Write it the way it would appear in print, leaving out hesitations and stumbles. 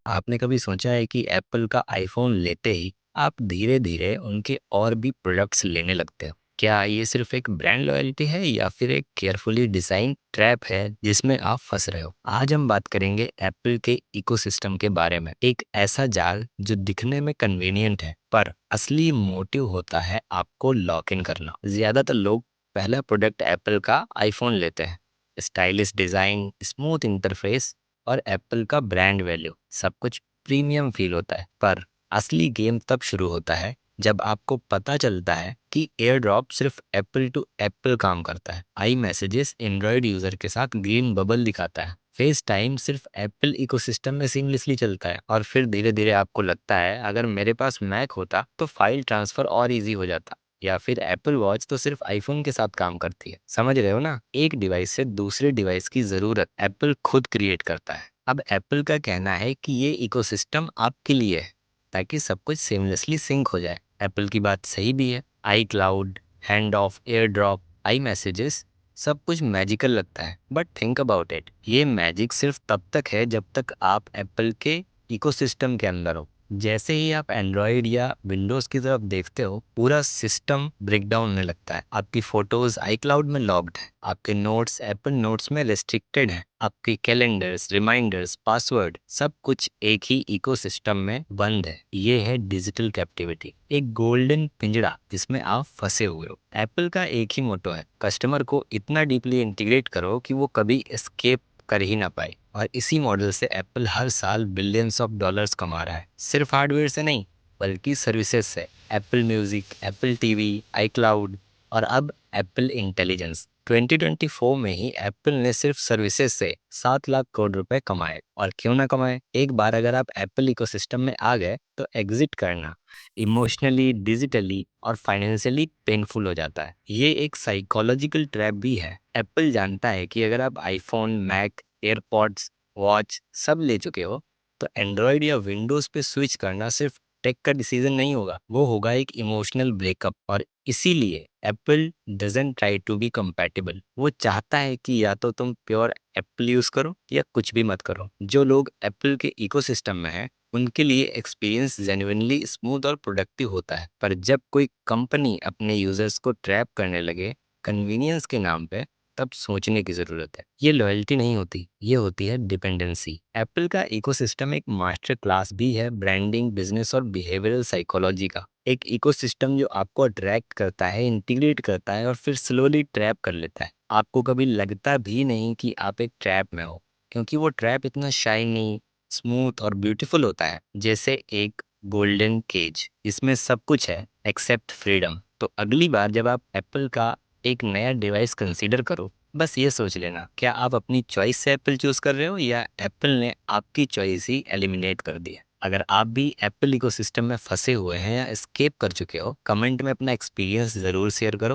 आपने कभी सोचा है कि एप्पल का आईफ़ोन लेते ही आप धीरे-धीरे उनके और भी प्रोडक्ट्स लेने लगते हो? क्या ये सिर्फ़ एक ब्रांड लॉयल्टी है या फिर एक केयरफुली डिज़ाइन ट्रैप है जिसमें आप फँस रहे हो? आज हम बात करेंगे एप्पल के इकोसिस्टम के बारे में। एक ऐसा जाल जो दिखने में कन्वीनिएंट है पर असली मोटिव होता है आपको लॉक इन करना। ज़्यादातर लोग पहला प्रोडक्ट एप्पल का आईफ़ोन लेते हैं। स्टाइलिश डिज़ाइन, स्मूथ इंटरफ़ेस और एप्पल का ब्रांड वैल्यू सब कुछ प्रीमियम फील होता है। पर असली गेम तब शुरू होता है जब आपको पता चलता है कि एयर ड्रॉप सिर्फ एप्पल टू एप्पल काम करता है। आई मैसेजेस एंड्रॉयड यूजर के साथ ग्रीन बबल दिखाता है। फेस टाइम सिर्फ एप्पल इकोसिस्टम में सीमलेसली चलता है। और फिर धीरे धीरे आपको लगता है अगर मेरे पास मैक होता तो फाइल ट्रांसफर और इजी हो जाता। या फिर एप्पल वॉच तो सिर्फ आईफोन के साथ काम करती है। समझ रहे हो ना? एक डिवाइस से दूसरे डिवाइस की जरूरत एप्पल खुद क्रिएट करता है। अब एप्पल का कहना है कि ये इकोसिस्टम आपके लिए है ताकि सब कुछ सेमलेसली सिंक हो जाए। एप्पल की बात सही भी है। ICloud, Handoff, AirDrop, iMessages, सब कुछ मैजिकल लगता है। बट थिंक अबाउट इट, ये मैजिक सिर्फ तब तक है जब तक आप एप्पल के इकोसिस्टम के अंदर हो। जैसे ही आप एंड्रॉयड या विंडोज़ की तरफ देखते हो पूरा सिस्टम ब्रेकडाउन होने लगता है। आपकी फोटोज आईक्लाउड में लॉग्ड है, आपके नोट्स एप्पल नोट्स में रेस्ट्रिक्टेड है, आपके कैलेंडर्स, रिमाइंडर्स, पासवर्ड सब कुछ एक ही इकोसिस्टम में बंद है। ये है डिजिटल कैप्टिविटी, एक गोल्डन पिंजड़ा जिसमें आप फंसे हुए हो। एप्पल का एक ही मोटो है, कस्टमर को इतना डीपली इंटीग्रेट करो कि वो कभी एस्केप कर ही ना पाए। और इसी मॉडल से एप्पल हर साल बिलियंस ऑफ डॉलर्स कमा रहा है, सिर्फ हार्डवेयर से नहीं बल्कि सर्विसेज से। एप्पल म्यूजिक, एप्पल टीवी, आई क्लाउड और अब एप्पल इंटेलिजेंस। 2024 में ही एप्पल ने सिर्फ सर्विसेज से 7 लाख करोड़ रुपए कमाए। और क्यों ना कमाए, एक बार अगर आप एप्पल इकोसिस्टम में आ गए तो एग्जिट करना इमोशनली, डिजिटली और फाइनेंशियली पेनफुल हो जाता है। ये एक साइकोलॉजिकल ट्रैप भी है। एप्पल जानता है कि अगर आप आईफोन, मैक, एयरपॉड्स, वॉच सब ले चुके हो तो एंड्रॉयड या विंडोज पे स्विच करना सिर्फ टेक का डिसीजन नहीं होगा, वो होगा एक इमोशनल ब्रेकअप। और इसीलिए Apple doesn't try to be compatible. वो चाहता है कि या तो तुम प्योर एप्पल यूज करो या कुछ भी मत करो। जो लोग एप्पल के इकोसिस्टम में हैं उनके लिए एक्सपीरियंस जेन्युइनली स्मूथ और प्रोडक्टिव होता है। पर जब कोई कंपनी अपने यूजर्स को ट्रैप करने लगे कन्वीनियंस के नाम पे, तब सोचने की जरूरत है। ये लॉयल्टी नहीं होती, ये होती है डिपेंडेंसी। एप्पल का इकोसिस्टम एक मास्टर क्लास भी है ब्रांडिंग, बिजनेस और बिहेवियरल साइकोलॉजी का। एक इकोसिस्टम जो आपको अट्रैक्ट करता है, इंटीग्रेट करता है और फिर स्लोली ट्रैप कर लेता है। आपको कभी लगता भी नहीं कि आप एक ट्रैप में हो, क्योंकि वो ट्रैप इतना शाइनी, स्मूथ और ब्यूटीफुल होता है, जैसे एक गोल्डन केज। इसमें सब कुछ है एक्सेप्ट फ्रीडम। तो अगली बार जब आप एप्पल का एक नया डिवाइस कंसीडर करो, बस ये सोच लेना क्या आप अपनी चॉइस से एप्पल चूज कर रहे हो या एप्पल ने आपकी चॉइस ही एलिमिनेट कर दी है। अगर आप भी एप्पल इकोसिस्टम में फंसे हुए हैं या एस्केप कर चुके हो, कमेंट में अपना एक्सपीरियंस ज़रूर शेयर करो।